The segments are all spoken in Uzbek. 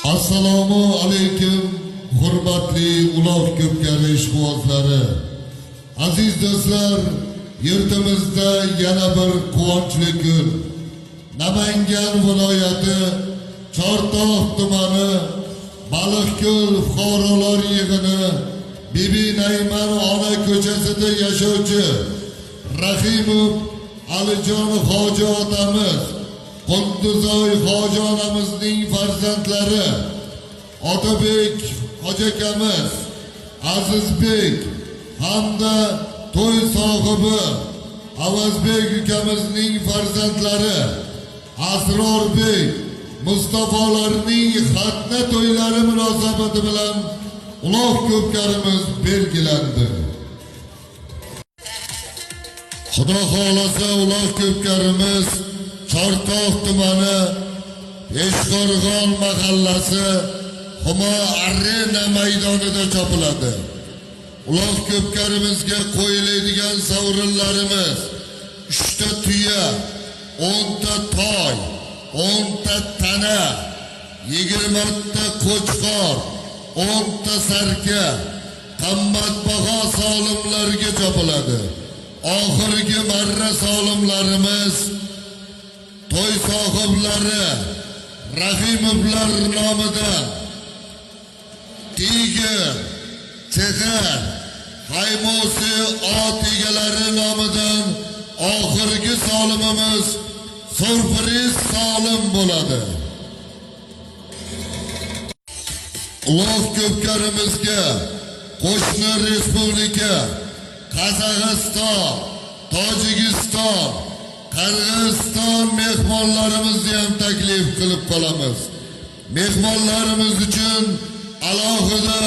Assalomu alaykum, hurmatli uloq ko'pkari ishqibozlari. Aziz do'stlar, yurtimizda yana bir quvonchli kun. Namangan viloyati Chortoq tumani Baliqko'l fuqarolar yig'ini Bibi Nayman ona ko'chasida yashovchi Rahimov Alijon hoji otamiz, Qunduzoy hoji onamizning farzandlari Otabek hoji akamiz, Azizbek hamda to'y sohibi Avazbek ukamizning farzandlari Asrorbek Mustafolarning xatna to'ylari munosabati bilan uloq ko'pkarimiz belgilandi. Xudo xolasa uloq ko'pkarimiz Chortoq tumani Eshqo'rg'on mahallasi Humo Arena maydonida chopiladi. Uloq ko'pkarimizga qo'yiladigan sovrinlarimiz 3 ta tuya, 10 ta toy, 10 ta tana, 20 ta qo'chqor, 10 ta sarka, qimmatbaho solimlarga chopiladi. Oxirgi marra solimlarimiz to'y sohiblari Rahimovlar nomidan Tiger, Chexar, Haymosi ot egalari nomidan oxirgi solimimiz surpriz solim bo'ladi. Uloq ko'pkarimizga qo'shni respublika Qozog'iston, Tojikiston, Qirg'iziston mehmonlarimizni ham taklif qilib qolamiz. Mehmonlarimiz uchun alohida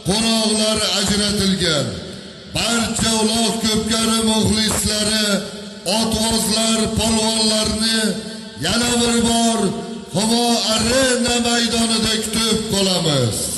qo'noqlar ajratilgan. Barcha uloq ko'pkari muxlislari, otvozlar, polvonlarni yana bir bor Humo Arena maydonida kutib qolamiz.